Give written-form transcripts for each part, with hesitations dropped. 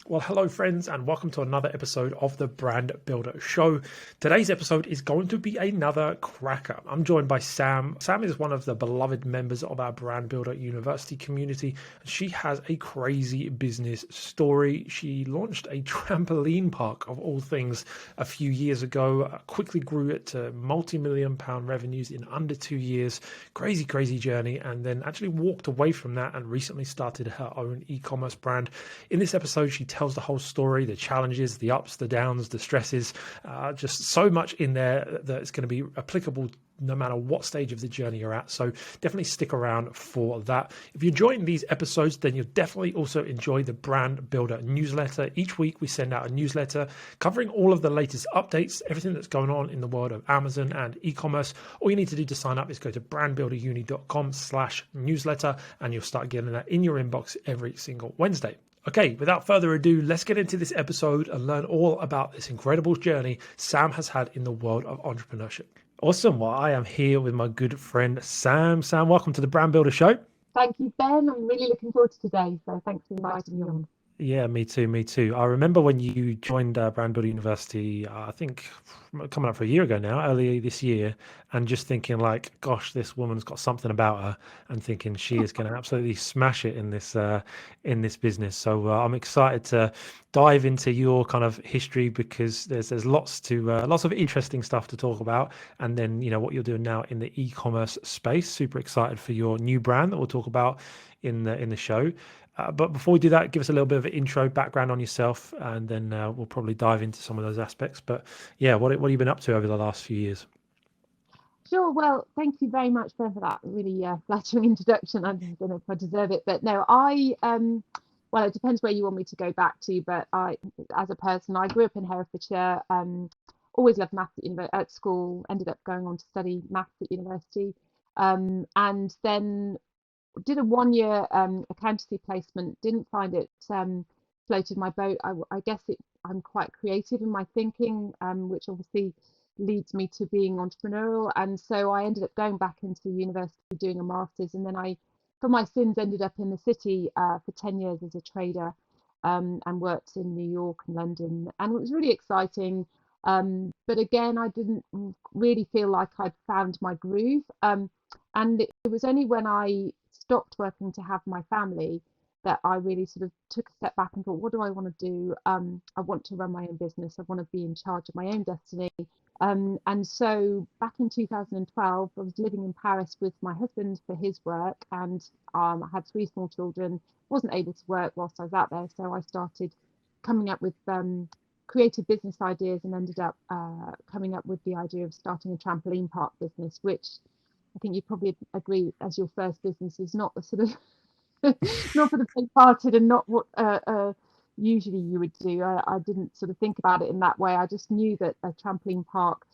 Well, hello, friends, and welcome to another episode of the Brand Builder Show. Today's episode is going to be another cracker. I'm joined by Sam. Sam is one of the beloved members of our Brand Builder University community. She has a crazy business story. She launched a trampoline park, of all things, a few years ago, quickly grew it to multi-million pound revenues in under 2 years. Crazy, crazy journey, and then actually walked away from that and recently started her own e-commerce brand. In this episode, she tells the whole story, the challenges, the ups, the downs, the stresses, just so much in there that it's going to be applicable no matter what stage of the journey you're at. So definitely stick around for that. If you're enjoying these episodes, then you'll definitely also enjoy the Brand Builder newsletter. Each week we send out a newsletter covering all of the latest updates, everything that's going on in the world of Amazon and e-commerce. All you need to do to sign up is go to brandbuilderuni.com/newsletter and you'll start getting that in your inbox every single Wednesday. Okay, without further ado, let's get into this episode and learn all about this incredible journey Sam has had in the world of entrepreneurship. Awesome. Well, I am here with my good friend, Sam. Sam, welcome to the Brand Builder Show. Thank you, Ben. I'm really looking forward to today. So thanks for inviting me on. Yeah, me too. Me too. I remember when you joined Brand Builder University, I think coming up for a year ago now, earlier this year, and just thinking like, gosh, this woman's got something about her, and thinking she is going to absolutely smash it in this business. So I'm excited to dive into your kind of history because there's lots of interesting stuff to talk about, and then what you're doing now in the e-commerce space. Super excited for your new brand that we'll talk about in the show. But before we do that, give us a little bit of an intro, background on yourself, and then we'll probably dive into some of those aspects. But yeah, what have you been up to over the last few years? Sure. Well, thank you very much, Ben, for that really flattering introduction. I don't know if I deserve it, but no, well, it depends where you want me to go back to. But as a person, I grew up in Herefordshire. Always loved maths at school. Ended up going on to study maths at university, and then did a 1 year accountancy placement. Didn't find it floated my boat. I guess I'm quite creative in my thinking, which obviously leads me to being entrepreneurial. And so I ended up going back into university doing a master's, and then for my sins, ended up in the city for 10 years as a trader, and worked in New York and London, and it was really exciting. But again, I didn't really feel like I'd found my groove. And it was only when I stopped working to have my family that I really sort of took a step back and thought, what do I want to do? I want to run my own business. I want to be in charge of my own destiny. And so back in 2012, I was living in Paris with my husband for his work, and I had three small children, wasn't able to work whilst I was out there. So I started coming up with creative business ideas and ended up coming up with the idea of starting a trampoline park business, which I think you probably agree as your first business is not the sort of not for the faint-hearted and not what usually you would do. I didn't sort of think about it in that way. I just knew that a trampoline park,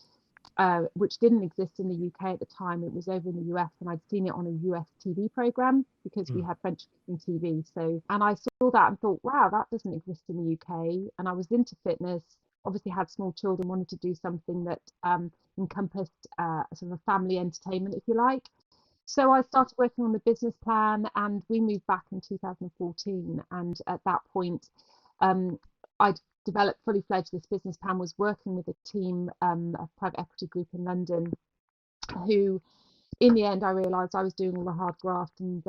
which didn't exist in the UK at the time, it was over in the US, and I'd seen it on a US TV program because we had French-speaking TV. So, and I saw that and thought, wow, that doesn't exist in the UK. And I was into fitness, obviously had small children, wanted to do something that encompassed sort of a family entertainment, if you like. So I started working on the business plan, and we moved back in 2014. And at that point, I'd developed fully fledged this business plan, was working with a team, a private equity group in London, who in the end I realised I was doing all the hard graft, and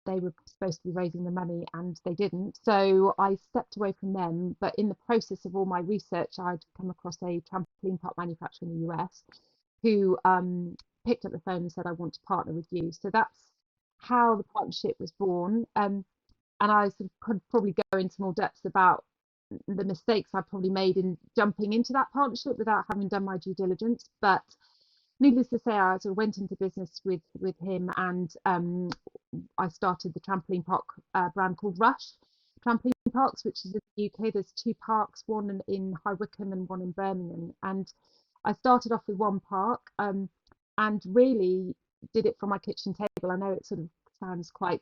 they were supposed to be raising the money and they didn't. So I stepped away from them. But in the process of all my research, I'd come across a trampoline park manufacturer in the US who picked up the phone and said, I want to partner with you. So that's how the partnership was born. And I sort of could probably go into more depths about the mistakes I probably made in jumping into that partnership without having done my due diligence. But needless to say, I sort of went into business with him, and I started the trampoline park brand called Rush Trampoline Parks, which is in the UK. There's two parks, one in High Wycombe and one in Birmingham. And I started off with one park, and really did it from my kitchen table. I know it sort of sounds quite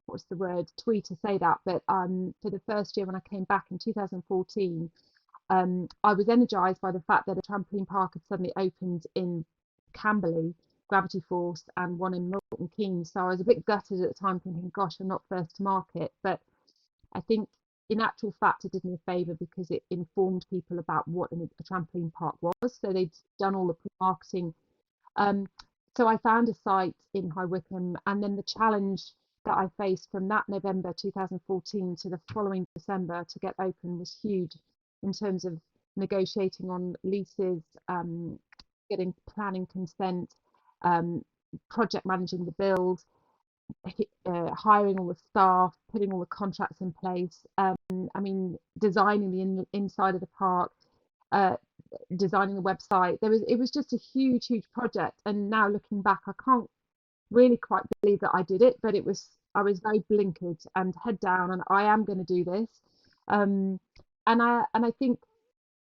what's the word, twee to say that, but for the first year when I came back in 2014, I was energized by the fact that a trampoline park had suddenly opened in Camberley, Gravity Force, and one in Milton Keynes. So I was a bit gutted at the time, thinking, gosh, I'm not first to market. But I think in actual fact, it did me a favour because it informed people about what a trampoline park was. So they'd done all the marketing. So I found a site in High Wycombe, and then the challenge that I faced from that November 2014 to the following December to get open was huge in terms of negotiating on leases, getting planning consent, um, project managing the build, hiring all the staff, putting all the contracts in place. I mean, designing the inside of the park, uh, designing the website. It was just a huge project. And now looking back, I can't really quite believe that I did it, but I was very blinkered and head down, and I am going to do this. Um, and I think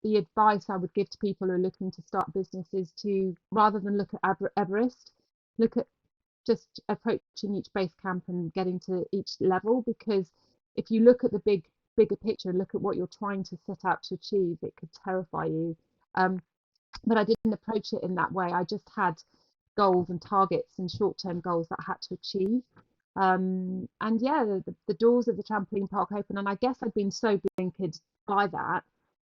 the advice I would give to people who are looking to start businesses to, rather than look at Everest, look at just approaching each base camp and getting to each level, because if you look at the bigger picture and look at what you're trying to set out to achieve, it could terrify you. But I didn't approach it in that way. I just had goals and targets and short-term goals that I had to achieve. And yeah, the doors of the trampoline park open, and I guess I'd been so blinkered by that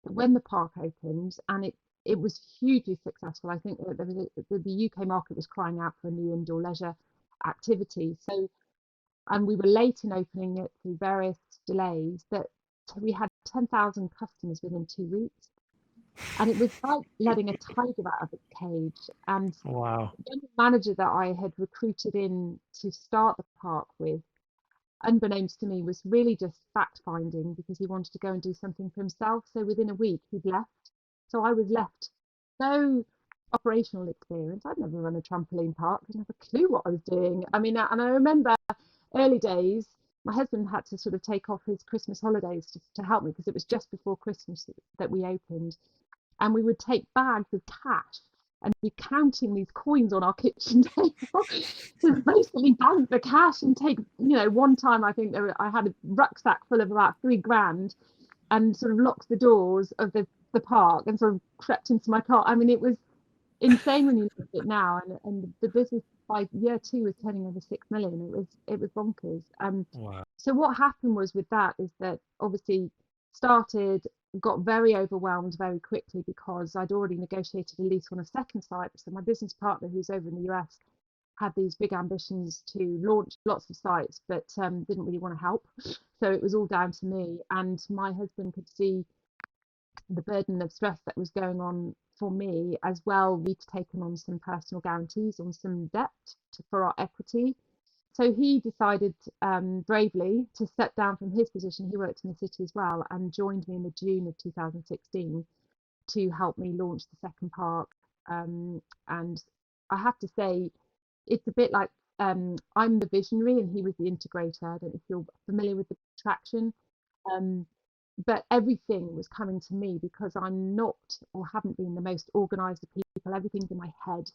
when the park opened, and it was hugely successful. I think that the UK market was crying out for a new indoor leisure activity. So, and we were late in opening it through various delays, that we had 10,000 customers within 2 weeks. And it was like letting a tiger out of its cage. And Wow. the general manager that I had recruited in to start the park with, unbeknownst to me, was really just fact finding because he wanted to go and do something for himself. So within a week, he'd left. So I was left no operational experience. I'd never run a trampoline park. I didn't have a clue what I was doing. I mean, and I remember early days, my husband had to sort of take off his Christmas holidays to help me because it was just before Christmas that we opened. And we would take bags of cash and be counting these coins on our kitchen table to basically bank the cash and take, one time I think I had a rucksack full of about 3 grand and sort of locked the doors of the park and sort of crept into my car. I mean, it was insane when you look at it now, and the business by year 2 was turning over 6 million. It was bonkers. Wow. So what happened was with that is that obviously started got very overwhelmed very quickly because I'd already negotiated a lease on a second site. So my business partner, who's over in the US, had these big ambitions to launch lots of sites, but didn't really want to help. So it was all down to me, and my husband could see the burden of stress that was going on for me as well. We'd taken on some personal guarantees on some debt for our equity. So he decided bravely to step down from his position. He worked in the city as well, and joined me in the June of 2016 to help me launch the second park. And I have to say, it's a bit like I'm the visionary and he was the integrator. I don't know if you're familiar with the traction. Um, but everything was coming to me because I'm not, or haven't been, the most organized of people. Everything's in my head.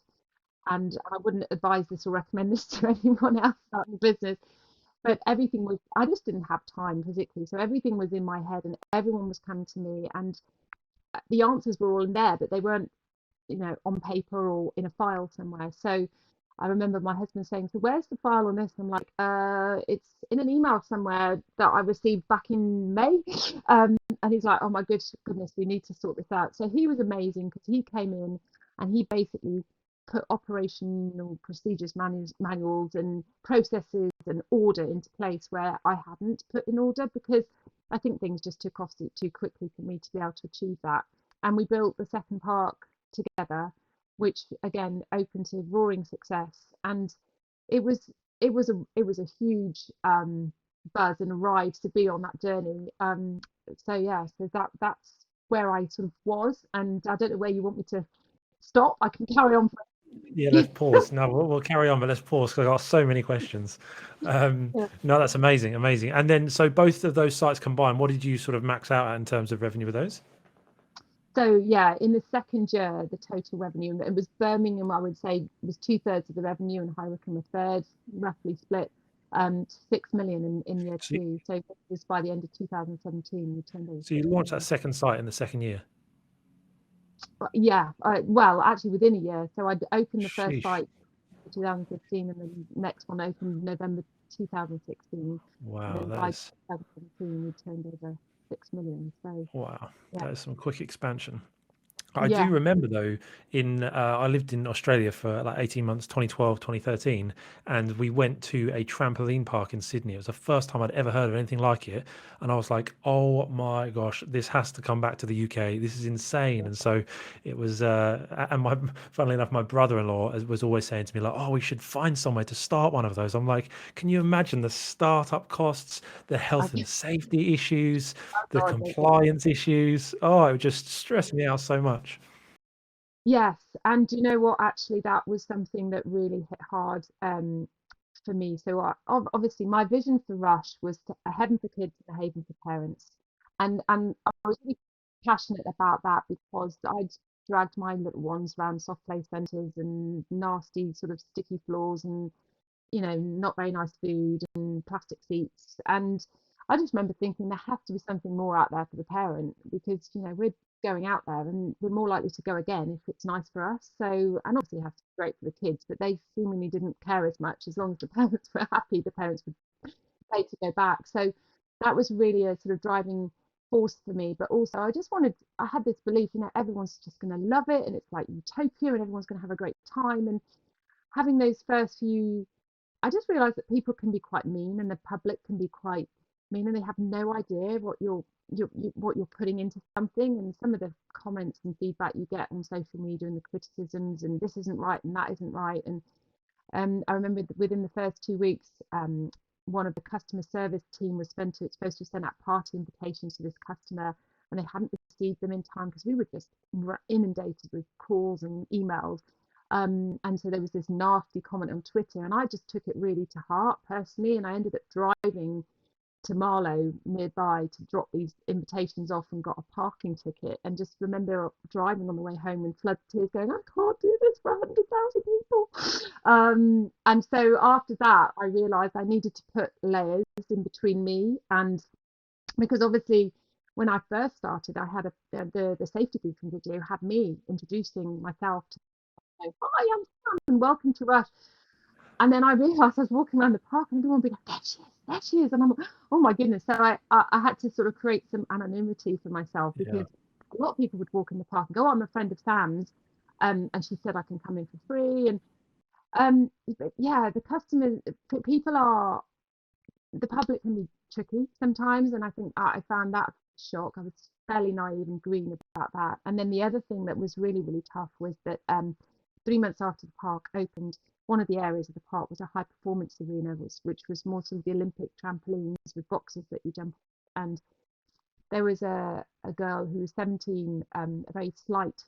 And I wouldn't advise this or recommend this to anyone else starting a business. But everything was, I just didn't have time physically. So everything was in my head and everyone was coming to me. And the answers were all in there, but they weren't, on paper or in a file somewhere. So I remember my husband saying, "So where's the file on this?" I'm like, it's in an email somewhere that I received back in May." And he's like, "Oh my goodness, we need to sort this out." So he was amazing because he came in and he basically put operational procedures, manuals and processes and order into place where I hadn't put in order, because I think things just took off too quickly for me to be able to achieve that. And we built the second park together, which again opened to roaring success. And it was a huge buzz and a ride to be on that journey. So yeah, so that's where I sort of was, and I don't know where you want me to stop. I can carry on. Yeah, let's pause. No, we'll carry on, but let's pause because I've got so many questions. Yeah. No, that's amazing. And then, so both of those sites combined, what did you sort of max out at in terms of revenue with those? So yeah, in the second year, the total revenue, it was Birmingham, I would say, was 2/3 of the revenue, and High Wycombe a third, roughly split. 6 million in year So, 2. So it was by the end of 2017, we turned over so you 6 launched that million. second site in the second year. Yeah, well, actually within a year. So I'd opened the first Sheesh. site in 2015, and then the next one opened November 2016. And Wow, then that by is 2017, we turned over 6 million. So Wow, yeah, that is some quick expansion. I do yeah, remember though, in I lived in Australia for like 18 months, 2012, 2013, and we went to a trampoline park in Sydney. It was the first time I'd ever heard of anything like it. And I was like, oh my gosh, this has to come back to the UK. This is insane. And so it was, and funnily enough, my brother-in-law was always saying to me like, oh, we should find somewhere to start one of those. I'm like, can you imagine the startup costs, the I health and guess. safety issues, Oh the God, don't get me. compliance issues? Oh, it would just stress me out so much. Yes, and do you know what? Actually, that was something that really hit hard for me. So obviously, my vision for Rush was a heaven for kids and a haven for parents, and I was really passionate about that because I'd dragged my little ones around soft play centres and nasty sort of sticky floors and not very nice food and plastic seats. And I just remember thinking there has to be something more out there for the parent because, we're going out there and we're more likely to go again if it's nice for us. So, and obviously it has to be great for the kids, but they seemingly didn't care as much as long as the parents were happy, the parents would pay to go back. So that was really a sort of driving force for me. But also I had this belief, everyone's just going to love it and it's like utopia and everyone's going to have a great time. And having those first few I just realized that people can be quite mean and the public can be quite mean and they have no idea what you're putting into something. And some of the comments and feedback you get on social media and the criticisms and this isn't right and that isn't right. And I remember within the first 2 weeks, one of the customer service team was supposed to send out party invitations to this customer, and they hadn't received them in time because we were just inundated with calls and emails. And so there was this nasty comment on Twitter, and I just took it really to heart personally, and I ended up driving to Marlow nearby to drop these invitations off and got a parking ticket. And just remember driving on the way home in flood tears going, I can't do this for 100,000 people. And so after that, I realized I needed to put layers in between me and because obviously when I first started, I had the safety briefing video had me introducing myself to hi, I'm Sam and welcome to Rush. And then I realized I was walking around the park and everyone would be like, there she is, there she is. And I'm like, oh my goodness. So I had to sort of create some anonymity for myself Yeah. because a lot of people would walk in the park and go, oh, I'm a friend of Sam's. And she said I can come in for free. And but yeah, the customers, people are, the public can be tricky sometimes. And I think I found that a shock. I was fairly naive and green about that. And then the other thing that was really, really tough was that 3 months after the park opened, one of the areas of the park was a high performance arena, which was more sort of the Olympic trampolines with boxes that you jump on. And there was a girl who was 17, a very slight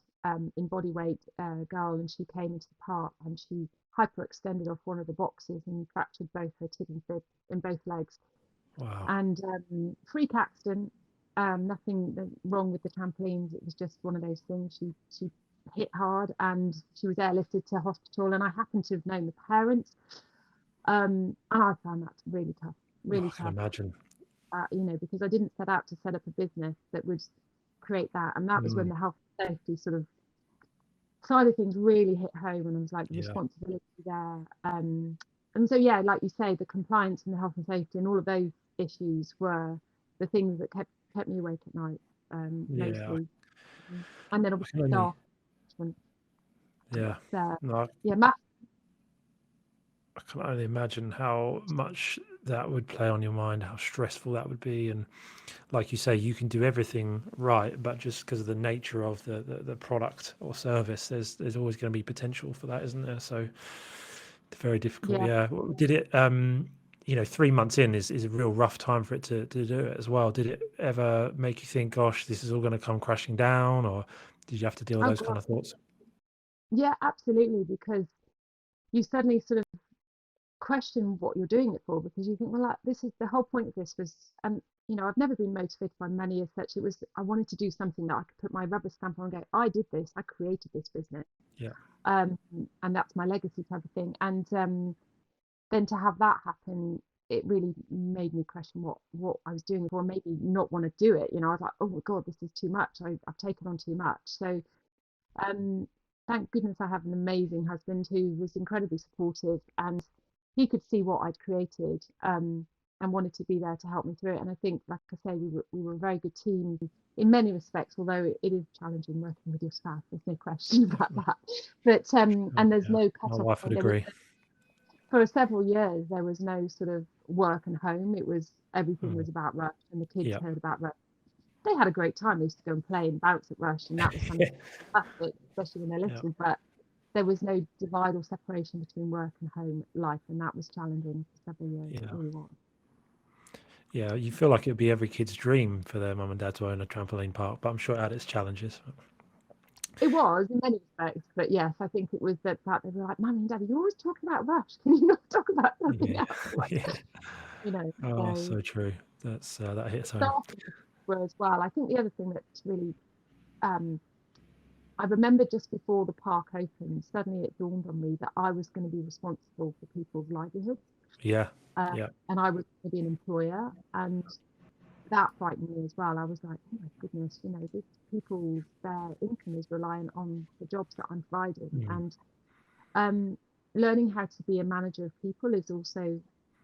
in body weight girl, and she came into the park and she hyperextended off one of the boxes and fractured both her tib and fib in both legs. Wow. And freak accident, nothing wrong with the trampolines. It was just one of those things. She hit hard and she was airlifted to hospital. And I happened to have known the parents, and I found that Oh, really I can tough. imagine. Because I didn't set out to set up a business that would create that. And that was when Mm, the health and safety sort of side of things really hit home, and I was like, the yeah. responsibility there. And so, yeah, like you say, the compliance and the health and safety and all of those issues were the things that kept me awake at night, Yeah. mostly. And then I obviously can only, staff management. yeah. It's, No, yeah, I can only imagine how much that would play on your mind, how stressful that would be. And like you say, you can do everything right, but just because of the nature of the product or service, there's always going to be potential for that, isn't there? So it's very difficult. yeah. Yeah. Did it, 3 months in is a real rough time for it to do it as well. Did it ever make you think, gosh, this is all going to come crashing down, or did you have to deal with Oh those God. kind of thoughts? Yeah, absolutely. Because you suddenly sort of question what you're doing it for because you think, well, this is the whole point of this was, and I've never been motivated by money as such. It was I wanted to do something that I could put my rubber stamp on and go, I did this, I created this business, Yeah. um, and that's my legacy type of thing. And then to have that happen, it really made me question what I was doing it for, maybe not want to do it. I was like, oh my God, this is too much. I've taken on too much. So um, thank goodness I have an amazing husband who was incredibly supportive and he could see what I'd created. and wanted to be there to help me through it. And I think, like I say, we were a very good team in many respects, although it is challenging working with your staff. There's no question about that. But and there's Yeah, no my cut off. wife would agree. For several years, there was no sort of work and home. It was everything was about Rush, and the kids Yeah. heard about Rush. They had a great time. They used to go and play and bounce at Rush, and that was fantastic, especially when they're Yeah. little. But there was no divide or separation between work and home life, and that was challenging for several years. It Yeah. really was. Yeah. You feel like it'd be every kid's dream for their mum and dad to own a trampoline park, but I'm sure it had its challenges. It was in many respects, but yes, I think it was that they were like, "Mummy and Daddy, you're always talking about Rush. Can you not talk about something Yeah. else?" Like, Yeah. you know, Oh, so so true. That hits home. staff were as well. I think the other thing that's really, um, I remember just before the park opened, suddenly it dawned on me that I was going to be responsible for people's livelihoods, Yeah. uh, Yeah. and I was going to be an employer, and that frightened me as well. I was like, oh my goodness, these people's their income is reliant on the jobs that I'm providing, Mm. and learning how to be a manager of people is also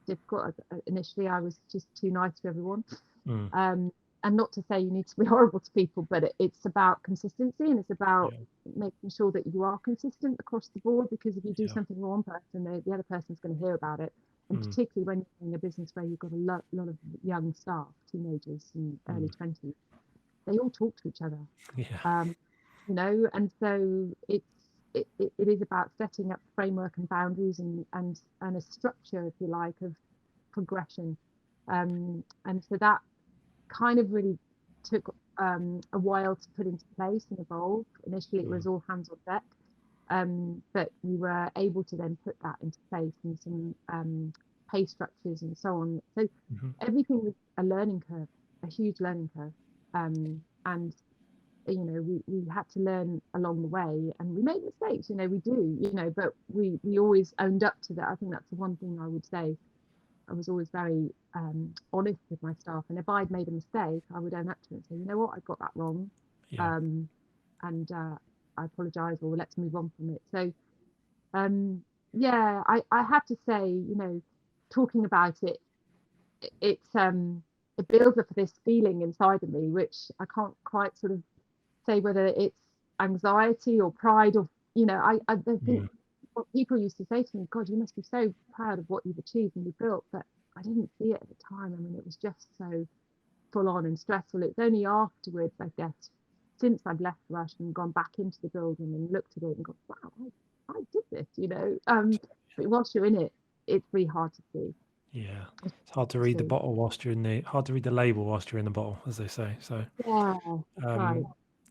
difficult. Initially, I was just too nice to everyone. Mm. And not to say you need to be horrible to people, but it's about consistency, and it's about Yeah. making sure that you are consistent across the board, because if you do Yeah. something for one person, the other person's going to hear about it. And Mm. particularly when you're in a business where you've got a lot of young staff, teenagers and early Mm. 20s, they all talk to each other. Yeah. And so it is about setting up framework and boundaries, and a structure, if you like, of progression. And so that kind of really took a while to put into place and evolve. Initially, it Mm. was all hands on deck, but we were able to then put that into place, and some pay structures and so on. So Mm-hmm. everything was a learning curve, a huge learning curve. And we had to learn along the way, and we made mistakes, we do, but we always owned up to that. I think that's the one thing I would say. I was always very honest with my staff, and if I'd made a mistake, I would own up to it and say, you know what, I got that wrong, Yeah. and I apologize, or let's move on from it. So yeah, I have to say, talking about it, it builds up this feeling inside of me, which I can't quite sort of say whether it's anxiety or pride, or I don't think Mm. what people used to say to me, God, you must be so proud of what you've achieved and you built, but I didn't see it at the time. I mean, it was just so full on and stressful. It's only afterwards, I guess, since I've left Rush and gone back into the building and looked at it and gone, wow, I did this. But whilst you're in it, it's really hard to see. Yeah. It's hard to read the bottle whilst you're hard to read the label whilst you're in the bottle, as they say. So, Yeah, that's right.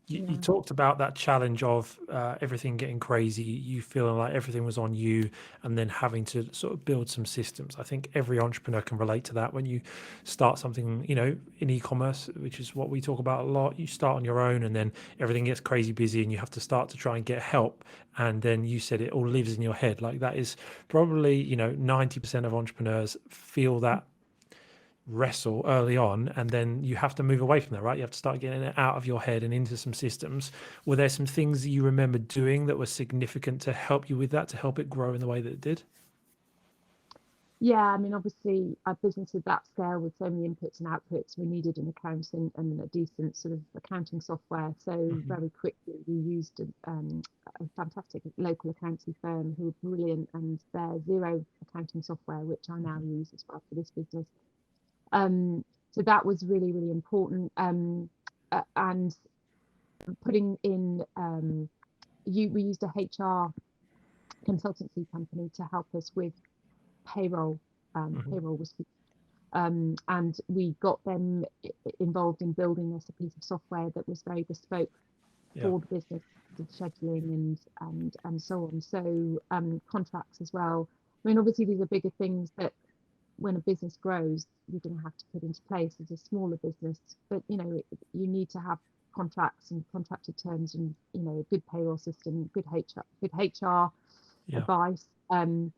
you Yeah. talked about that challenge of everything getting crazy, you feeling like everything was on you, and then having to sort of build some systems. I think every entrepreneur can relate to that when you start something, in e-commerce, which is what we talk about a lot. You start on your own, and then everything gets crazy busy, and you have to start to try and get help. And then you said it all lives in your head. Like that is probably, 90% of entrepreneurs feel that wrestle early on, and then you have to move away from that, right? You have to start getting it out of your head and into some systems. Were there some things that you remember doing that were significant to help you with that, to help it grow in the way that it did? Yeah, I mean, obviously, a business of that scale with so many inputs and outputs, we needed an accountant and a decent sort of accounting software. So Hmm. very quickly, we used a fantastic local accounting firm who were brilliant, and their zero accounting software, which I now use as well for this business. So that was really, really important. And putting in, we used a HR consultancy company to help us with payroll. Hmm. Payroll was and we got them involved in building us a piece of software that was very bespoke Yeah. for the business, the scheduling and so on. So contracts as well. I mean, obviously these are bigger things that when a business grows, you're going to have to put into place as a smaller business. But you need to have contracts and contracted terms, and a good payroll system, good HR Yeah. advice, and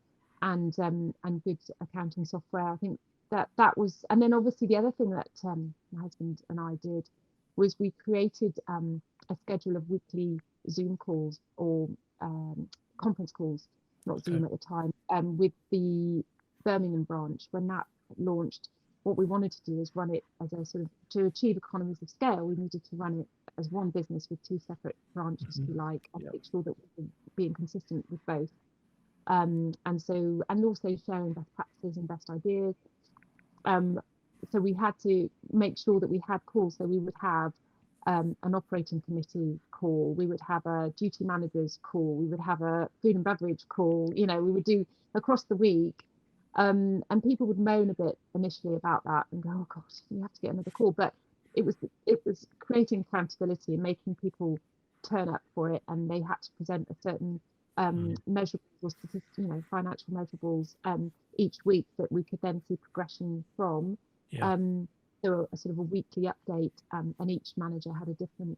good accounting software. I think that was, and then obviously the other thing that my husband and I did was we created a schedule of weekly Zoom calls, or conference calls, not Okay. Zoom at the time, with the Birmingham branch when that launched, what we wanted to do is run it as a sort of, to achieve economies of scale, we needed to run it as one business with two separate branches, if you like, and make sure that we were being consistent with both. And also sharing best practices and best ideas. So we had to make sure that we had calls. So we would have an operating committee call, we would have a duty managers call, we would have a food and beverage call, we would do across the week. And people would moan a bit initially about that and go, oh gosh, you have to get another call. But it was creating accountability and making people turn up for it, and they had to present a certain measurables or financial measurables each week that we could then see progression from. So a sort of a weekly update, and each manager had a different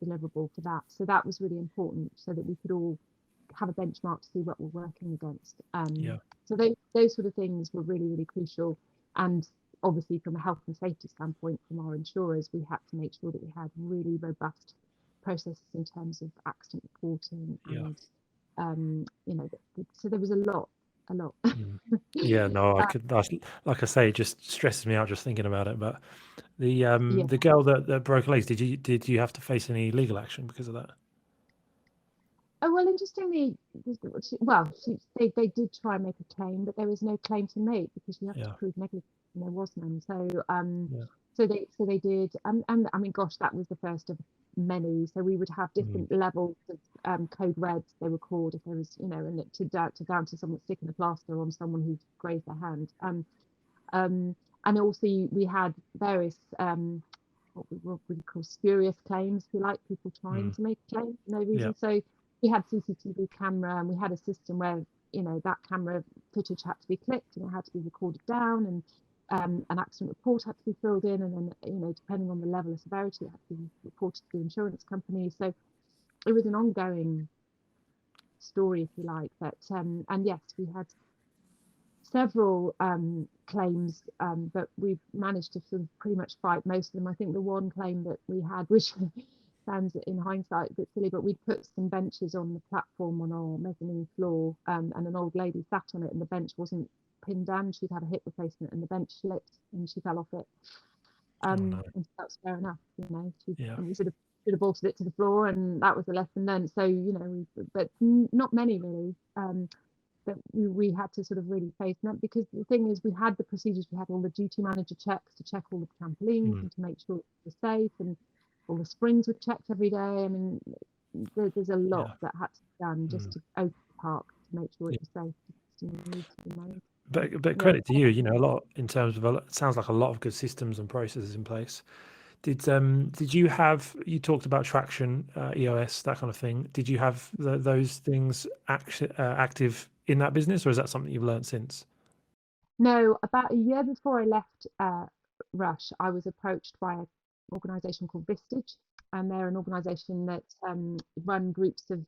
deliverable for that. So that was really important, so that we could all have a benchmark to see what we're working against. So those sort of things were really, really crucial. And obviously from a health and safety standpoint from our insurers, we had to make sure that we had really robust processes in terms of accident reporting and so there was a lot. Yeah, no, like I say, it just stresses me out just thinking about it. But the girl that broke her legs, did you have to face any legal action because of that? Oh, well, interestingly, they did try and make a claim, but there was no claim to make because you have to prove negligence, and there was none. So they did, and I mean, gosh, that was the first of many. So we would have different levels of code reds, they were called, if there was, and down to someone sticking a plaster on someone who'd grazed their hand. And also we had various what we call spurious claims, if you like, people trying to make a claim for no reason. So we had CCTV camera, and we had a system where that camera footage had to be clipped and it had to be recorded down, and an accident report had to be filled in, and then depending on the level of severity, it had to be reported to the insurance company. So it was an ongoing story, if you like. But and yes, we had several claims, but we've managed to sort of pretty much fight most of them. I think the one claim that we had, which sounds in hindsight a bit silly, but we'd put some benches on the platform on our mezzanine floor, and an old lady sat on it, and the bench wasn't pinned down. She'd had a hip replacement, and the bench slipped and she fell off it. And that's fair enough, we should have bolted it to the floor, and that was a lesson learned. So but not many really. That we had to sort of really face that, because the thing is, we had the procedures, we had all the duty manager checks to check all the trampolines and to make sure it was safe, and all the springs were checked every day. I mean, there's a lot that had to be done just to open the park to make sure it was safe. But credit to you, a lot in terms of it sounds like a lot of good systems and processes in place. Did you have, you talked about traction, EOS, that kind of thing. Did you have those things active in that business, or is that something you've learned since? No, about a year before I left Rush, I was approached by an organisation called Vistage, and they're an organisation that run groups of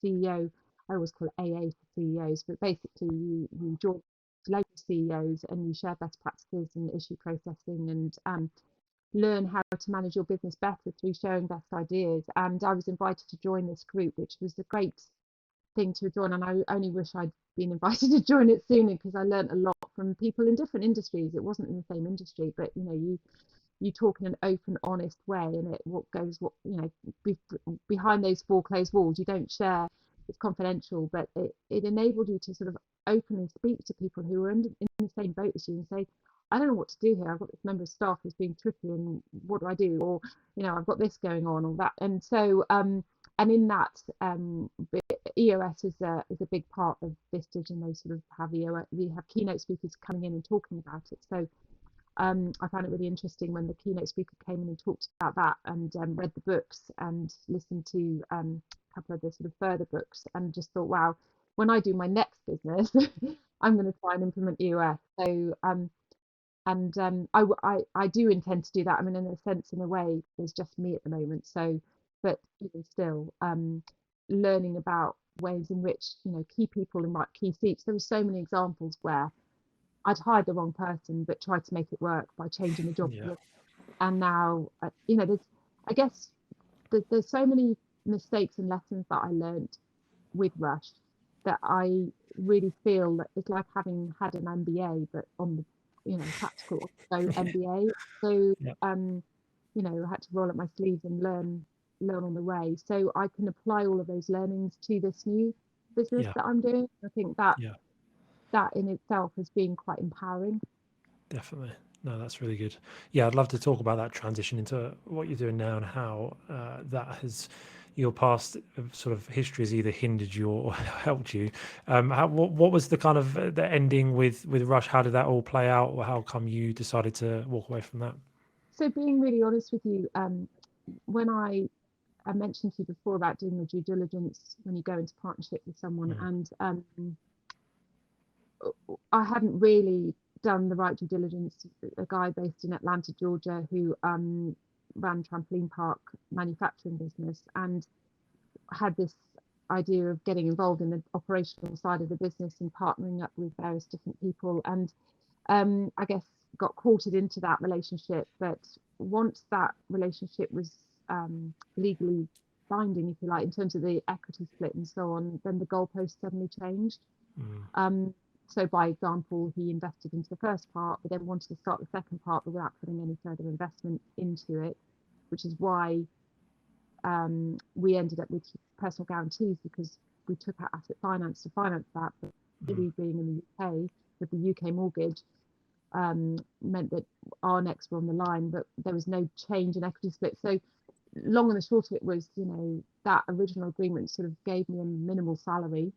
CEO. I always call it AA for CEOs, but basically you join local CEOs and you share best practices and issue processing, and learn how to manage your business better through sharing best ideas. And I was invited to join this group, which was a great thing to join, and I only wish I'd been invited to join it sooner, because I learned a lot from people in different industries. It wasn't in the same industry, but you talk in an open, honest way, and behind those four closed walls, you don't share, it's confidential, but it enabled you to sort of openly speak to people who are in the same boat as you and say, I don't know what to do here. I've got this member of staff who's being tricky, and what do I do? Or I've got this going on, or that. And so and in that, EOS is a big part of Vistage, and they sort of have EOS. We have keynote speakers coming in and talking about it. So I found it really interesting when the keynote speaker came in and talked about that, and read the books and listened to a couple of the sort of further books, and just thought, wow, when I do my next business, I'm going to try and implement EOS. So I do intend to do that. I mean, in a sense, in a way, there's just me at the moment. So, but even still, learning about ways in which key people in key seats. There were so many examples where I'd hired the wrong person, but tried to make it work by changing the job. And now, I guess there's so many mistakes and lessons that I learned with Rush that I really feel that it's like having had an MBA, but on the practical so MBA. So Yeah, I had to roll up my sleeves and learn on the way. So I can apply all of those learnings to this new business yeah, that I'm doing. I think that yeah, that in itself has been quite empowering. definitely. No, that's really good. Yeah, I'd love to talk about that transition into what you're doing now and how that has your past sort of history has either hindered you or helped you. What was the kind of the ending with Rush? How did that all play out, or how come you decided to walk away from that? So being really honest with you, when I mentioned to you before about doing the due diligence when you go into partnership with someone, Mm, and I hadn't really done the right due diligence. A guy based in Atlanta, Georgia, who ran Trampoline Park manufacturing business and had this idea of getting involved in the operational side of the business and partnering up with various different people, and I guess got courted into that relationship. But once that relationship was legally binding, if you like, in terms of the equity split and so on, then the goalpost suddenly changed. mm, Um, so, by example, he invested into the first part, but then wanted to start the second part without putting any further investment into it, which is why we ended up with personal guarantees, because we took out asset finance to finance that. But mm, really being in the UK with the UK mortgage meant that our necks were on the line, but there was no change in equity split. So long and the short of it was, that original agreement sort of gave me a minimal salary.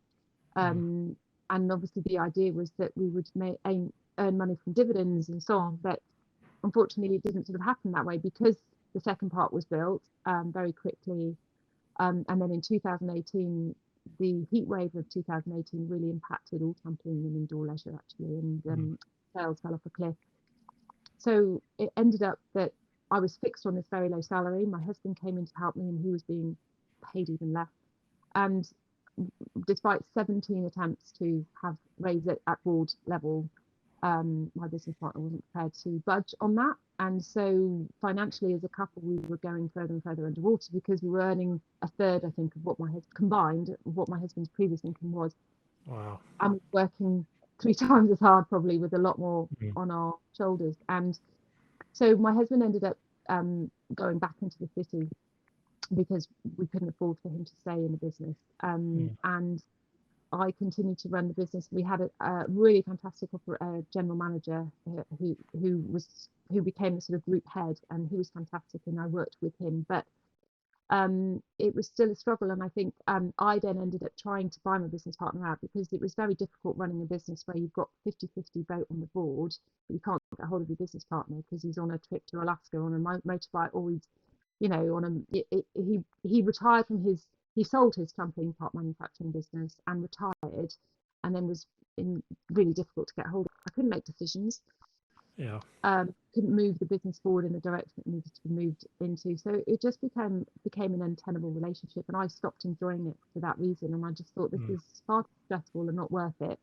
mm, Um, and obviously the idea was that we would earn money from dividends and so on. But unfortunately, it didn't sort of happen that way, because the second part was built very quickly. And then in 2018, the heat wave of 2018 really impacted all trampoline and indoor leisure, actually, and mm, sales fell off a cliff. So it ended up that I was fixed on this very low salary. My husband came in to help me, and he was being paid even less. And despite 17 attempts to have raised it at board level, my business partner wasn't prepared to budge on that. And so financially, as a couple, we were going further and further underwater, because we were earning a third, I think, of what my husband combined, of what my husband's previous income was. wow. I'm working 3 times as hard, probably, with a lot more Mm, on our shoulders. And so my husband ended up going back into the city, because we couldn't afford for him to stay in the business. mm, And I continued to run the business. We had a really fantastic general manager who became the sort of group head, and he was fantastic, and I worked with him. But it was still a struggle, and I think I then ended up trying to buy my business partner out, because it was very difficult running a business where you've got 50-50 vote on the board, but you can't get hold of your business partner because he's on a trip to Alaska on a motorbike, or he's on he retired from he sold his trampoline park manufacturing business and retired, and then was in really difficult to get hold of. I couldn't make decisions, yeah. couldn't move the business forward in the direction it needed to be moved into. So it just became an untenable relationship, and I stopped enjoying it for that reason. And I just thought, this Mm, is far too stressful and not worth it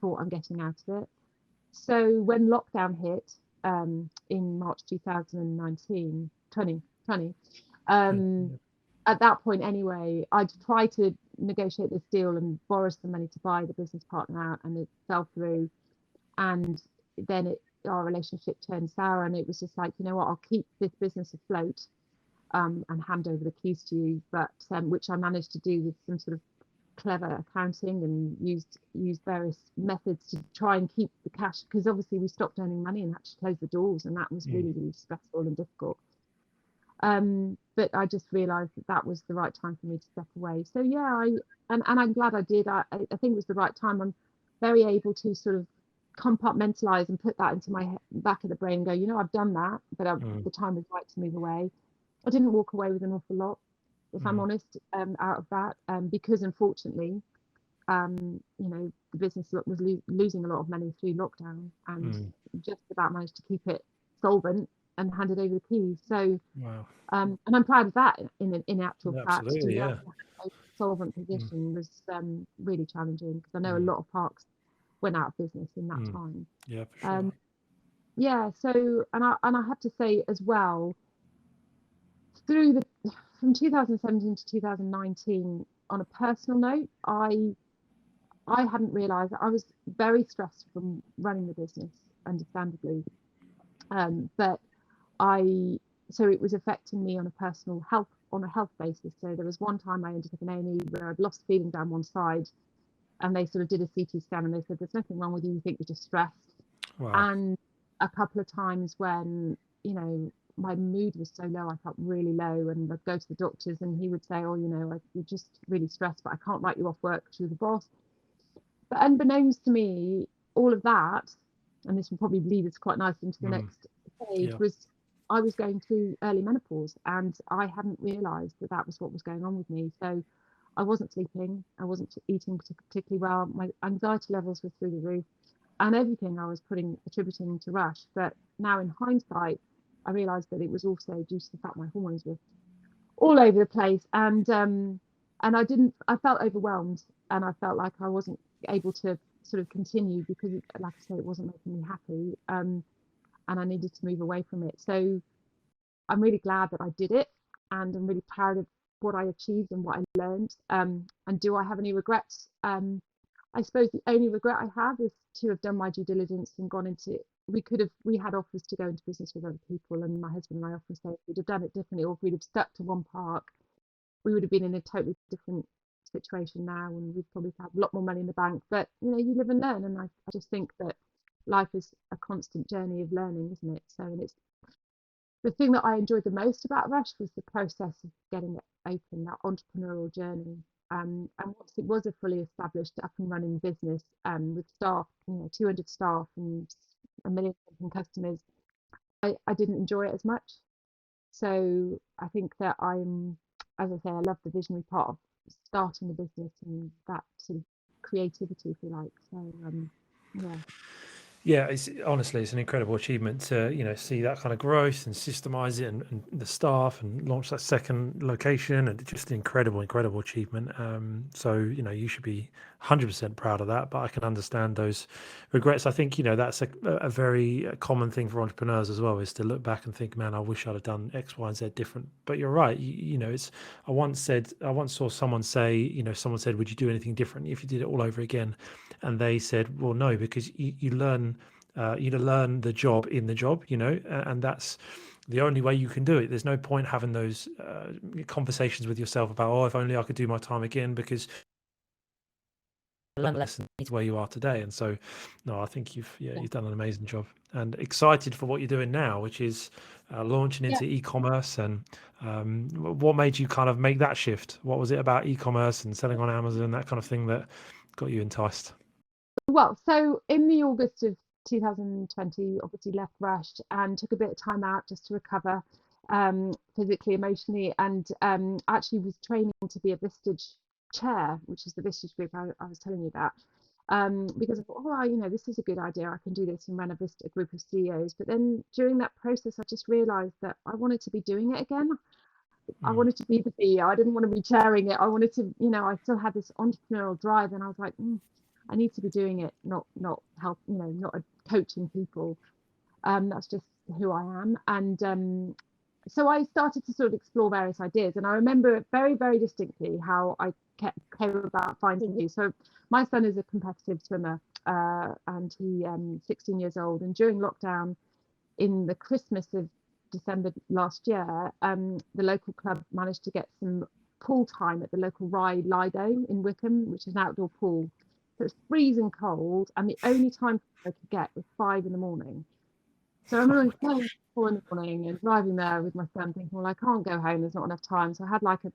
for what I'm getting out of it. So when lockdown hit in March 2019, 2020, yeah, um, yeah. at that point anyway, I'd tried to negotiate this deal and borrow some money to buy the business partner out, and it fell through. And then our relationship turned sour, and it was just like, you know what, I'll keep this business afloat and hand over the keys to you, but which I managed to do with some sort of clever accounting, and used various methods to try and keep the cash, because obviously we stopped earning money and had to close the doors, and that was Mm, really, really stressful and difficult. But I just realized that that was the right time for me to step away. So yeah, and I'm glad I did. I think it was the right time. I'm very able to sort of compartmentalize and put that into my back of the brain and go, I've done that, but mm, the time was right to move away. I didn't walk away with an awful lot, if I'm mm, honest, out of that, because unfortunately, the business was losing a lot of money through lockdown, and mm. just about managed to keep it solvent and handed over the keys. So, Wow. and I'm proud of that. In actual Yeah, fact, to absolutely. learn Yeah. a solvent Mm, position was really challenging, because I know a mm, lot of parks went out of business in that mm. time. Yeah, for sure. Um, yeah. So, and I have to say as well, through the from 2017 to 2019, on a personal note, I hadn't realised that I was very stressed from running the business. understandably. But so it was affecting me on a health basis. So there was one time I ended up in A&E where I'd lost feeling down one side, and they sort of did a CT scan and they said, there's nothing wrong with you, you think you're just stressed. Wow. And a couple of times when, my mood was so low, I felt really low, and I'd go to the doctors and he would say, oh, you're just really stressed, but I can't write you off work because you're the boss. But unbeknownst to me, all of that, and this will probably lead us quite nicely into the next stage, was I was going through early menopause, and I hadn't realised that was what was going on with me. So I wasn't sleeping, I wasn't eating particularly well, my anxiety levels were through the roof, and everything I was attributing to Rush. But now in hindsight, I realised that it was also due to the fact my hormones were all over the place, and I felt overwhelmed, and I felt like I wasn't able to sort of continue because, like I said, it wasn't making me happy, and I needed to move away from it. So I'm really glad that I did it, and I'm really proud of what I achieved and what I learned. And do I have any regrets? I suppose the only regret I have is to have done my due diligence and gone into it. We had offers to go into business with other people, and my husband and I often say if we'd have done it differently, or if we'd have stuck to one park, we would have been in a totally different situation now, and we'd probably have a lot more money in the bank. But you live and learn, and I just think that life is a constant journey of learning, isn't it? So, and it's the thing that I enjoyed the most about Rush was the process of getting it open, that entrepreneurial journey. And once it was a fully established, up and running business, with staff, 200 staff and a million customers, I didn't enjoy it as much. So I think that as I say, I love the visionary part of starting the business and that sort of creativity, if you like. So yeah. Yeah, honestly, it's an incredible achievement to see that kind of growth and systemize it, and the staff, and launch that second location, and just an incredible achievement. So you should be 100% proud of that. But I can understand those regrets. I think that's a very common thing for entrepreneurs as well, is to look back and think, man, I wish I'd have done X, Y, and Z different. But you're right. It's I once saw someone say, someone said, would you do anything different if you did it all over again? And they said, well, no, because you learn the job in the job, and that's the only way you can do it. There's no point having those conversations with yourself about, oh, if only I could do my time again, because lesson is where you are today. And so, no, I think you've done an amazing job, and excited for what you're doing now, which is launching into e-commerce. And what made you kind of make that shift? What was it about e-commerce and selling on Amazon, that kind of thing, that got you enticed? Well, so in the August of 2020, obviously left Rush and took a bit of time out just to recover, physically, emotionally, and actually was training to be a Vistage chair, which is the Vistage group I was telling you about, because I thought, oh, this is a good idea. I can do this and run a group of CEOs. But then during that process, I just realised that I wanted to be doing it again. I wanted to be the CEO. I didn't want to be chairing it. I wanted to, I still had this entrepreneurial drive, and I was like, I need to be doing it, not help, not coaching people. That's just who I am. And so I started to sort of explore various ideas, and I remember very, very distinctly how I came about finding you. So my son is a competitive swimmer, and he's 16 years old. And during lockdown, in the Christmas of December last year, the local club managed to get some pool time at the local Lido in Wickham, which is an outdoor pool. So it's freezing cold, and the only time I could get was 5 in the morning. So I remember playing at 4 in the morning and driving there with my son, thinking, well, I can't go home, there's not enough time. So I had like a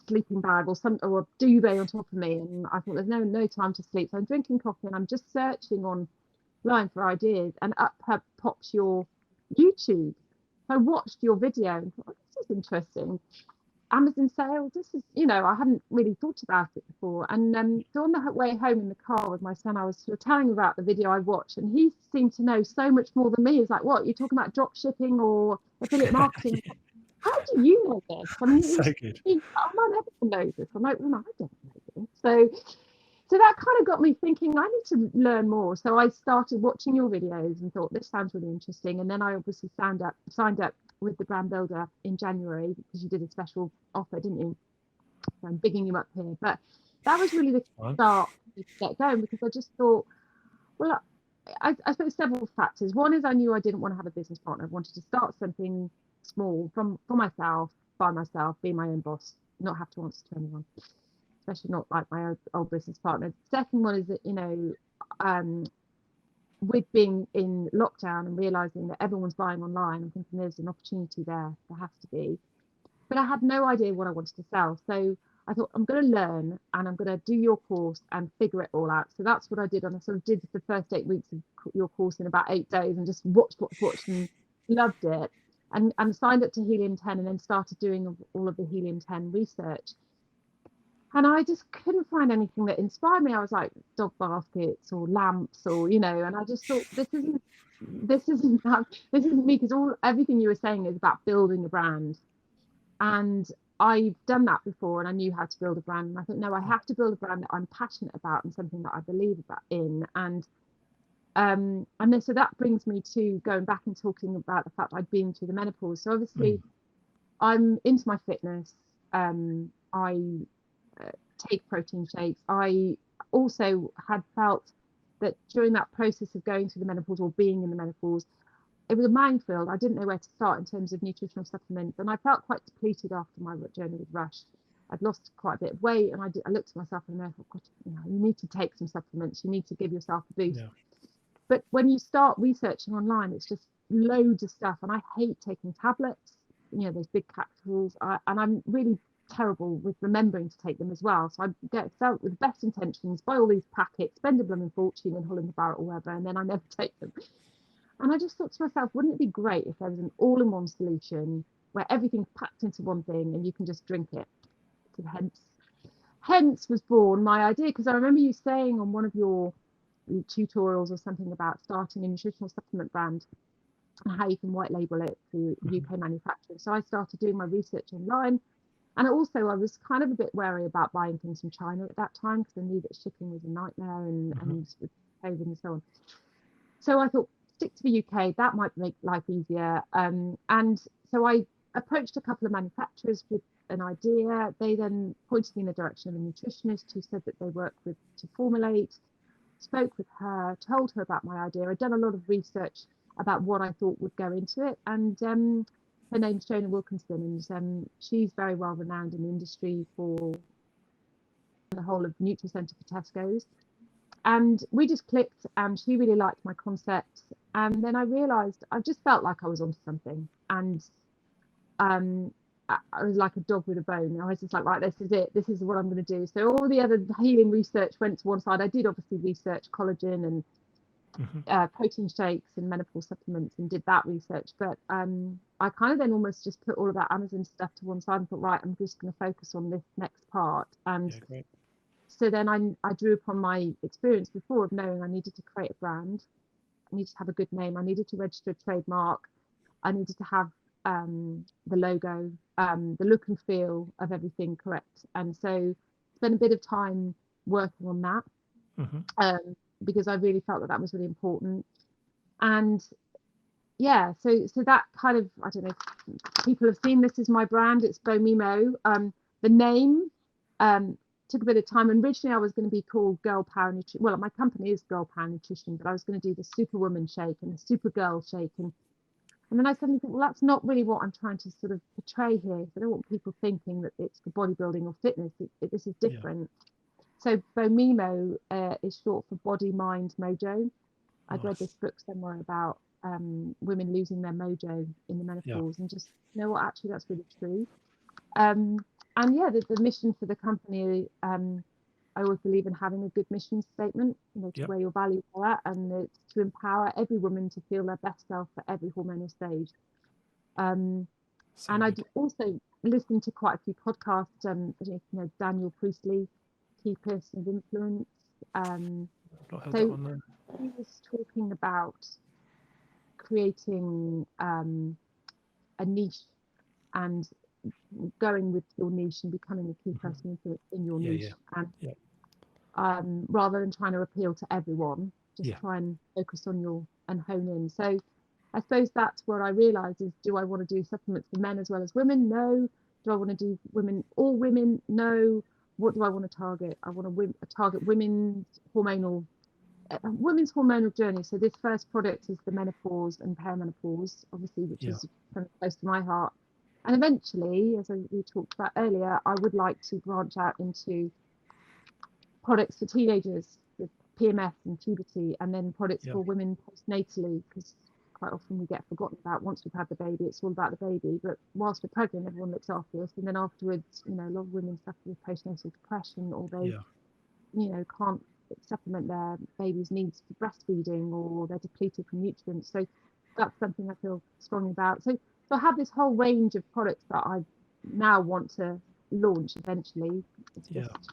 sleeping bag or a duvet on top of me, and I thought there's no time to sleep. So I'm drinking coffee and I'm just searching online for ideas, and up pops your YouTube. So I watched your video and thought, oh, this is interesting. Amazon sales, this is, I hadn't really thought about it before. And so on the way home in the car with my son, I was sort of telling him about the video I watched, and he seemed to know so much more than me. He's like, what, you're talking about drop shipping or affiliate marketing? How do you know this? I mean, So good. Not everyone knows this. I'm like, well, no, I don't know this. So that kind of got me thinking, I need to learn more. So I started watching your videos and thought, this sounds really interesting. And then I obviously signed up with the Brand Builder in January, because you did a special offer, didn't you? So I'm bigging you up here. But that was really the start to get going, because I just thought, well, I suppose several factors. One is I knew I didn't want to have a business partner. I wanted to start something small for myself, by myself, be my own boss, not have to answer to anyone, especially not like my old business partner. Second one is that, with being in lockdown and realizing that everyone's buying online, I'm thinking there's an opportunity there. There has to be. But I had no idea what I wanted to sell. So I thought, I'm going to learn and I'm going to do your course and figure it all out. So that's what I did. And I sort of did the first 8 weeks of your course in about 8 days and just watched and loved it. And signed up to Helium 10 and then started doing all of the Helium 10 research. And I just couldn't find anything that inspired me. I was like dog baskets or lamps or, and I just thought this isn't me, because everything you were saying is about building a brand. And I've done that before and I knew how to build a brand. And I thought, no, I have to build a brand that I'm passionate about and something that I believe in. And then so that brings me to going back and talking about the fact I'd been through the menopause. So obviously I'm into my fitness. I take protein shakes. I also had felt that during that process of going through the menopause or being in the menopause, it was a minefield. I didn't know where to start in terms of nutritional supplements, and I felt quite depleted after my journey with Rush. I'd lost quite a bit of weight, and I looked at myself and I thought, God, you need to take some supplements. You need to give yourself a boost. Yeah. But when you start researching online, it's just loads of stuff, and I hate taking tablets. Those big capsules, and I'm really terrible with remembering to take them as well. So I get felt with the best intentions, buy all these packets, spend a blooming fortune in Holland Barrett or wherever, and then I never take them. And I just thought to myself, wouldn't it be great if there was an all-in-one solution where everything's packed into one thing and you can just drink it? So hence was born my idea, because I remember you saying on one of your tutorials or something about starting a nutritional supplement brand and how you can white label it through UK manufacturers. So I started doing my research online. And also I was kind of a bit wary about buying things from China at that time, because I knew that shipping was a nightmare and with COVID and so on. So I thought, stick to the UK, that might make life easier. And so I approached a couple of manufacturers with an idea. They then pointed me in the direction of a nutritionist who said that they worked with to formulate. Spoke with her, told her about my idea. I'd done a lot of research about what I thought would go into it, and her name's Jonah Wilkinson, and she's very well renowned in the industry for the whole of Nutricenter for Tesco's. And we just clicked, and she really liked my concept. And then I realized I just felt like I was onto something, and I was like a dog with a bone. I was just like, right, this is it. This is what I'm going to do. So all the other healing research went to one side. I did obviously research collagen and protein shakes and menopause supplements and did that research. But I kind of then almost just put all of that Amazon stuff to one side and thought, right, I'm just going to focus on this next part. And so then I drew upon my experience before of knowing I needed to create a brand. I needed to have a good name. I needed to register a trademark. I needed to have the logo, the look and feel of everything correct. And so spent a bit of time working on that because I really felt that was really important. And yeah, so that kind of, I don't know if people have seen this as my brand. It's Bomimo. The name took a bit of time. And originally I was going to be called Girl Power Nutrition. Well, my company is Girl Power Nutrition, but I was going to do the Superwoman shake and the Supergirl shake. And then I suddenly thought, well, that's not really what I'm trying to sort of portray here. So I don't want people thinking that it's for bodybuilding or fitness. This is different. So Bomimo is short for Body, Mind, Mojo. I'd read this book somewhere about women losing their mojo in the menopause, and just, you know what, actually that's really true. And yeah, the mission for the company, I always believe in having a good mission statement, to where your values are at, and it's to empower every woman to feel their best self at every hormonal stage. And I also listened to quite a few podcasts, Daniel Priestley, Key Person of Influence. So he was talking about creating a niche and going with your niche and becoming a key person in your niche. And rather than trying to appeal to everyone, just try and focus on and hone in. So I suppose that's what I realized is, do I want to do supplements for men as well as women? No. Do I want to do all women? No. What do I want to target? I want to target women's hormonal women's hormonal journey. So this first product is the menopause and perimenopause, obviously, which Yeah. is kind of close to my heart. And eventually, as we talked about earlier, I would like to branch out into products for teenagers with PMS and puberty, and then products Yeah. for women postnatally, because quite often we get forgotten about once we've had the baby. It's all about the baby, but whilst we're pregnant, everyone looks after us, and then afterwards, a lot of women suffer with postnatal depression, or they, Yeah. can't supplement their baby's needs for breastfeeding, or they're depleted from nutrients. So that's something I feel strongly about. So I have this whole range of products that I now want to launch eventually. It's Yeah. just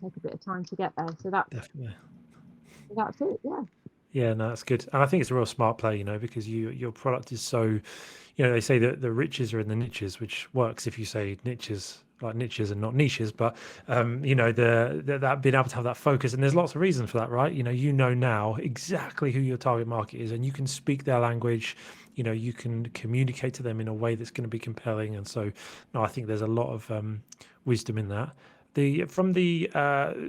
take a bit of time to get there. So Definitely. that's it. Yeah. Yeah, no, that's good. And I think it's a real smart play, because your product is so, they say that the riches are in the niches, which works if you say niches, like niches and not niches, but that being able to have that focus, and there's lots of reasons for that, right? Now exactly who your target market is, and you can speak their language, you can communicate to them in a way that's going to be compelling. And so, no, I think there's a lot of wisdom in that. From the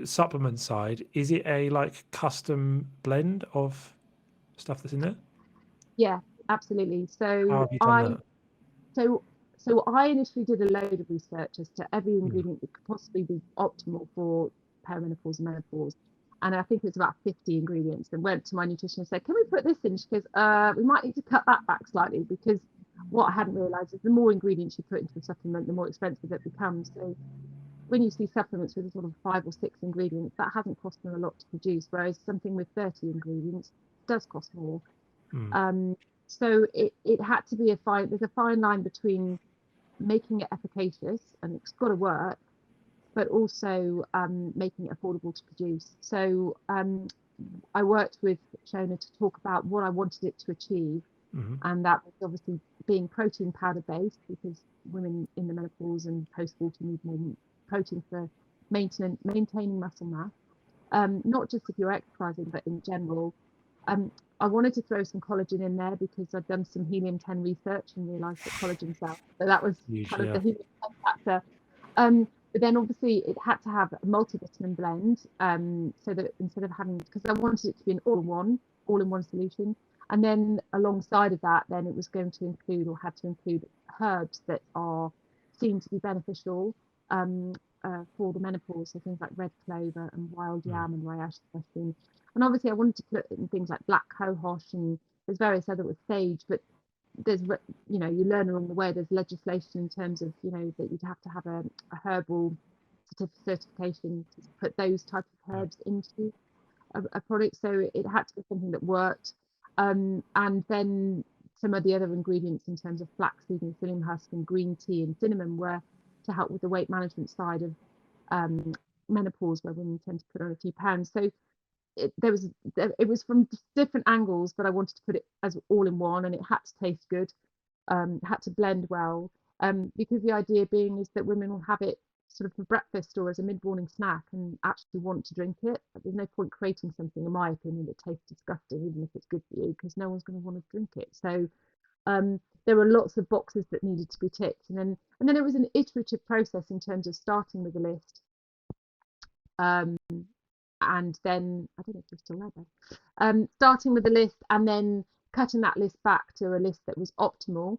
supplement side, is it a like custom blend of stuff that's in there? Yeah, absolutely. How have you done that? So so I initially did a load of research as to every Mm. ingredient that could possibly be optimal for perimenopause and menopause. And I think it was about 50 ingredients, and went to my nutritionist and said, can we put this in? She goes, we might need to cut that back slightly, because what I hadn't realized is the more ingredients you put into a supplement, the more expensive it becomes. So when you see supplements with sort of 5 or 6 ingredients, that hasn't cost them a lot to produce, whereas something with 30 ingredients does cost more. Mm. So it had to be there's a fine line between making it efficacious, and it's got to work, but also making it affordable to produce. So I worked with Shona to talk about what I wanted it to achieve, Hmm. and that was obviously being protein powder based, because women in the menopause and post-40 need more protein for maintaining muscle mass. Not just if you're exercising, but in general. I wanted to throw some collagen in there because I'd done some helium-10 research and realized that collagen sells. So that was kind Usually, of the yeah. helium-10 factor. But then obviously it had to have a multivitamin blend, so that instead of having, because I wanted it to be an all-in-one solution. And then alongside of that, then it was going to include, or had to include, herbs that are seen to be beneficial for the menopause. So things like red clover and wild Mm. yam and reishi dressing. And obviously I wanted to put in things like black cohosh, and there's various other with sage, but there's, you learn along the way, there's legislation in terms of, that you'd have to have a herbal certification to put those types of Yeah. herbs into a product. So it had to be something that worked. And then some of the other ingredients in terms of flaxseed and psyllium husk and green tea and cinnamon were to help with the weight management side of menopause, where women tend to put on a few pounds. So it was from different angles, but I wanted to put it as all in one, and it had to taste good, had to blend well, because the idea being is that women will have it sort of for breakfast or as a mid-morning snack and actually want to drink it. There's no point creating something, in my opinion, that tastes disgusting, even if it's good for you, because no one's going to want to drink it. So there were lots of boxes that needed to be ticked, and then it was an iterative process in terms of starting with a list. And then I don't know if you're still there, starting with a list and then cutting that list back to a list that was optimal,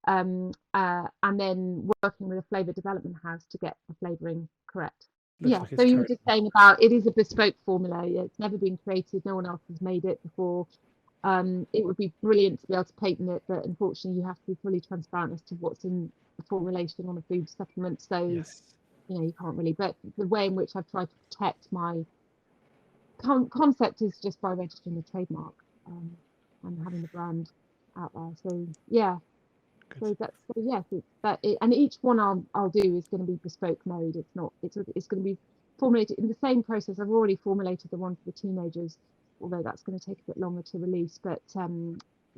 and then working with a flavor development house to get the flavoring correct. Looks Yeah, like so it's you were correct. just saying about, it is a bespoke formula. It's never been created, no one else has made it before. It would be brilliant to be able to patent it, but unfortunately you have to be fully transparent as to what's in the formulation on a food supplement, so Yes. you can't really. But the way in which I've tried to protect my concept is just by registering the trademark, and having the brand out there. So yeah, Good. so that's, so yes, and each one I'll do is going to be bespoke made. It's not, it's going to be formulated in the same process. I've already formulated the one for the teenagers, although that's going to take a bit longer to release. But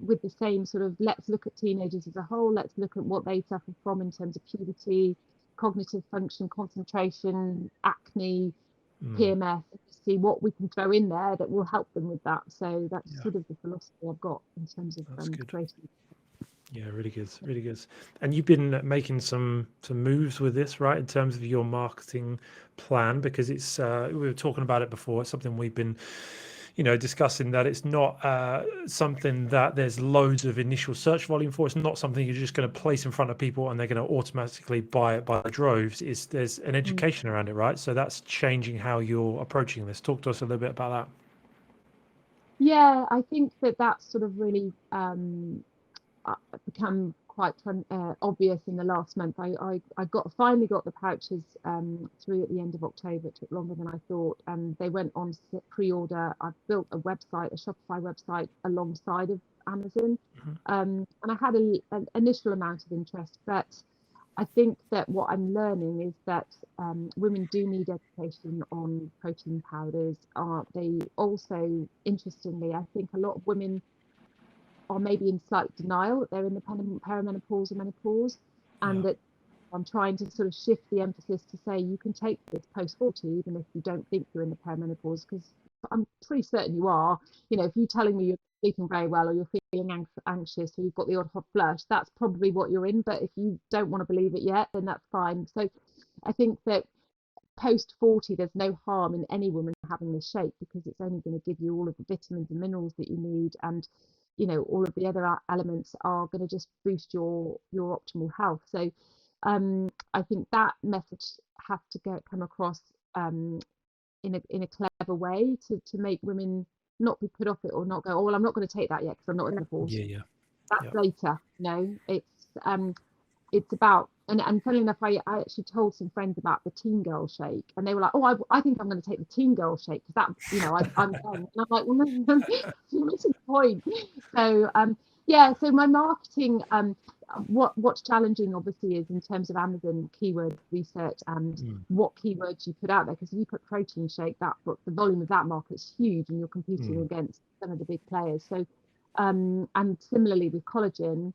with the same sort of, let's look at teenagers as a whole. Let's look at what they suffer from in terms of puberty, cognitive function, concentration, acne, Mm. PMS, and see what we can throw in there that will help them with that. So that's Yeah, sort of the philosophy I've got in terms of that's good. creating. Yeah, really good, really good. And you've been making some moves with this, right, in terms of your marketing plan, because it's we were talking about it before. It's something we've been, discussing that it's not something that there's loads of initial search volume for. It's not something you're just going to place in front of people and they're going to automatically buy it by the droves. There's an Mm. education around it, right? So that's changing how you're approaching this. Talk to us a little bit about Yeah, I think that that's sort of really become quite obvious in the last month. I finally got the pouches through at the end of October. It took longer than I thought, and they went on pre-order. I've built a website, a Shopify website, alongside of Amazon, that. and I had an initial amount of interest, but I think that what I'm learning is that women do need education on protein powders. They also, interestingly, I think a lot of women are maybe in slight denial that they're in the perimenopause or menopause, Yeah. and that I'm trying to sort of shift the emphasis to say you can take this post 40 even if you don't think you're in the perimenopause, because I'm pretty certain you are. If you're telling me you're sleeping very well, or you're feeling anxious, or you've got the odd hot flush, that's probably what you're in. But if you don't want to believe it yet, then that's fine. So I think that post 40, there's no harm in any woman having this shake, because it's only going to give you all of the vitamins and minerals that you need, and all of the other elements are going to just boost your optimal health. So I think that message has to come across in a clever way to make women not be put off it, or not go, oh well, I'm not going to take that yet because I'm not in the force. Yeah. Yeah. That's Yeah. later. It's about, and funnily enough, I actually told some friends about the teen girl shake, and they were like, oh, I think I'm going to take the teen girl shake, because that, I'm done. And I'm like, well, no, you're missing the point. So yeah, so my marketing, what's challenging obviously is in terms of Amazon keyword research and what keywords you put out there, because if you put protein shake, the volume of that market's huge, and you're competing against some of the big players. So and similarly with collagen.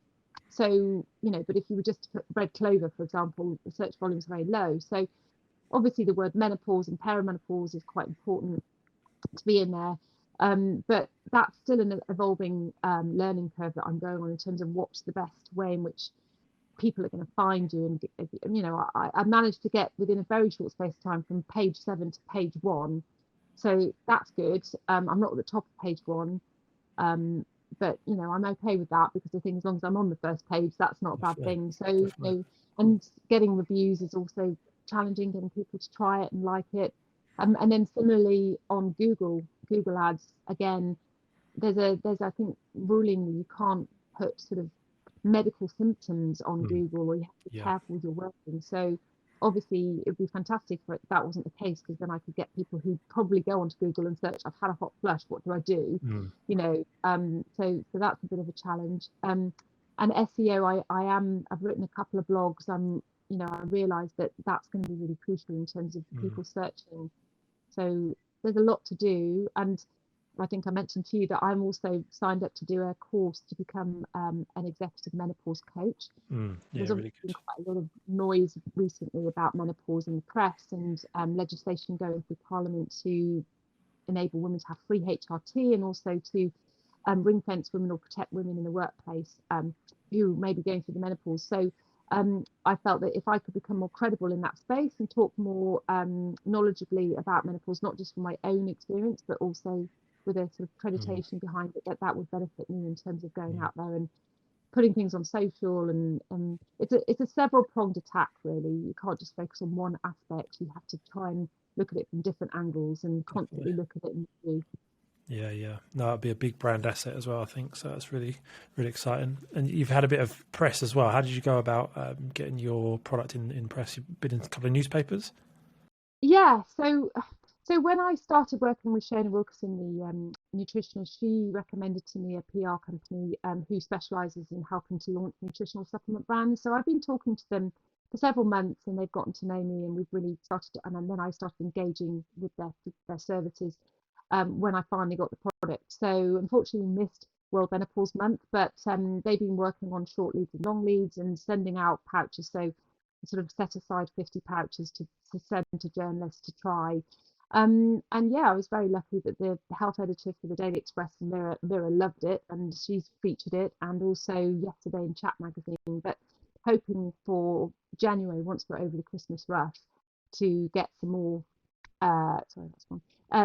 So, but if you were just to put red clover, for example, the search volume is very low. So obviously the word menopause and perimenopause is quite important to be in there. But that's still an evolving learning curve that I'm going on, in terms of what's the best way in which people are going to find you. And, I managed to get within a very short space of time from page 7 to page 1. So that's good. I'm not at the top of page 1. But I'm okay with that, because I think as long as I'm on the first page, that's not a bad Definitely. thing. So Definitely. and getting reviews is also challenging, getting people to try it and like it. And then similarly on Google Ads, again, there's I think ruling you can't put sort of medical symptoms on Google, or you have to be Yeah. careful with your wording. So obviously it would be fantastic if that wasn't the case, because then I could get people who probably go onto Google and search, I've had a hot flush, what do I do? So that's a bit of a challenge. And SEO, I've written a couple of blogs. I realized that that's going to be really crucial in terms of people searching. So there's a lot to do. And I think I mentioned to you that I'm also signed up to do a course to become an executive menopause coach. Yeah. There's Really obviously been good. quite a lot of noise recently about menopause in the press, and legislation going through Parliament to enable women to have free HRT, and also to ring fence women or protect women in the workplace who may be going through the menopause. So I felt that if I could become more credible in that space and talk more knowledgeably about menopause, not just from my own experience, but also with a sort of accreditation behind it, that would benefit me in terms of going out there and putting things on social. And it's a several pronged attack, really. You can't just focus on one aspect. You have to try and look at it from different angles and constantly look at it and do. Yeah, yeah. No, it'd be a big brand asset as well, I think. So that's really, really exciting. And you've had a bit of press as well. How did you go about getting your product in press? You've been in a couple of newspapers? Yeah, so when I started working with Shona Wilkerson, the nutritionist, she recommended to me a PR company who specialises in helping to launch nutritional supplement brands. So I've been talking to them for several months, and they've gotten to know me, and we've really started. And then I started engaging with their services when I finally got the product. So unfortunately, we missed World Menopause Month, but they've been working on short leads and long leads and sending out pouches. So sort of set aside 50 pouches to send to journalists to try. And yeah, I was very lucky that the health editor for the Daily Express and Mirror loved it, and she's featured it, and also yesterday in Chat magazine. But hoping for January, once we're over the Christmas rush, to get some more. Sorry, that's one.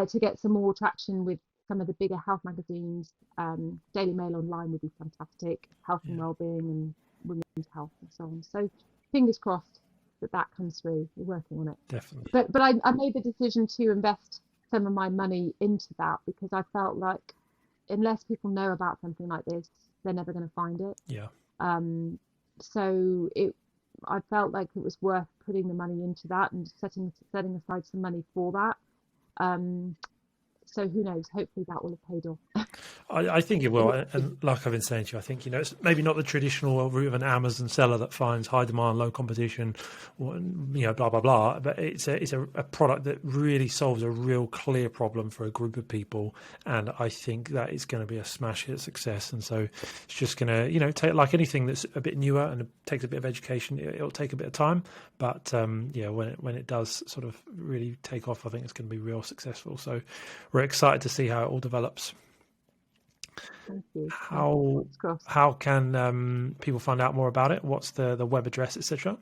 To get some more traction with some of the bigger health magazines. Daily Mail Online would be fantastic. Health and Wellbeing and Women's Health and so on. So fingers crossed that comes through. We're working on it. Definitely. But I made the decision to invest some of my money into that because I felt like unless people know about something like this, they're never going to find it. Yeah. So I felt like it was worth putting the money into that and setting aside some money for that. So who knows? Hopefully that will have paid off. I think it will. And like I've been saying to you, I think, it's maybe not the traditional route of an Amazon seller that finds high demand, low competition, blah, blah, blah. But it's a product that really solves a real clear problem for a group of people. And I think that it's going to be a smash hit success. And so it's just going to, take like anything that's a bit newer and it takes a bit of education, it'll take a bit of time. But when it does sort of really take off, I think it's going to be real successful. So we're excited to see how it all develops. Thank you. How can people find out more about it? What's the web address, etc.?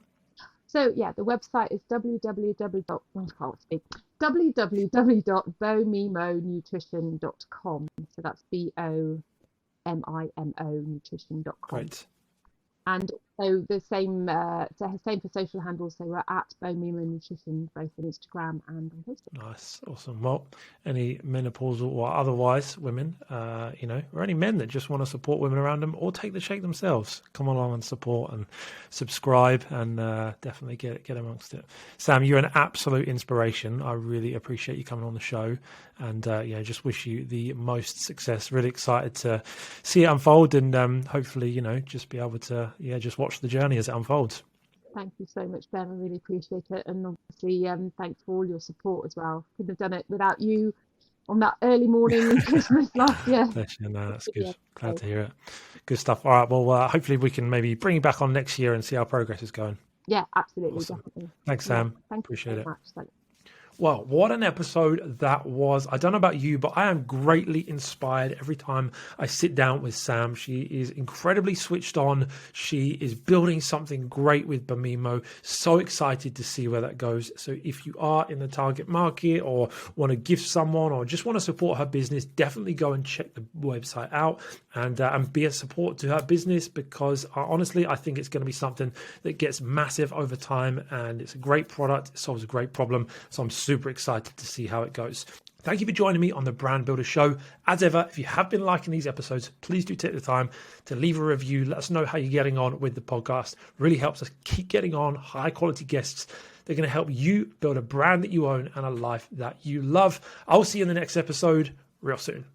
So the website is www.bowmimo.com. So that's BOMIMO nutrition.com. Great. And so the same for social handles. So we're at Bowmimo Nutrition, both on Instagram and on Facebook. Nice, awesome. Well, any menopausal or otherwise women, or any men that just want to support women around them or take the shake themselves, come along and support and subscribe and definitely get amongst it. Sam, you're an absolute inspiration. I really appreciate you coming on the show, and just wish you the most success. Really excited to see it unfold, and hopefully, just be able to just watch the journey as it unfolds. Thank you so much, Ben. I really appreciate it. And obviously, thanks for all your support as well. Couldn't have done it without you on that early morning in Christmas last year. No, that's good. Yeah, glad to hear it. Good stuff. All right. Well, hopefully we can maybe bring you back on next year and see how progress is going. Yeah, absolutely. Awesome. Definitely. Thanks, Sam. Appreciate it. Much. Thanks. Well, what an episode that was. I don't know about you, but I am greatly inspired every time I sit down with Sam. She is incredibly switched on. She is building something great with Bowmimo. So excited to see where that goes. So if you are in the target market or want to gift someone or just want to support her business, definitely go and check the website out and be a support to her business, because honestly, I think it's going to be something that gets massive over time, and it's a great product. It solves a great problem. So I'm super excited to see how it goes. Thank you for joining me on the Brand Builder Show. As ever, if you have been liking these episodes, please do take the time to leave a review. Let us know how you're getting on with the podcast. Really helps us keep getting on high quality guests. They're going to help you build a brand that you own and a life that you love. I'll see you in the next episode real soon.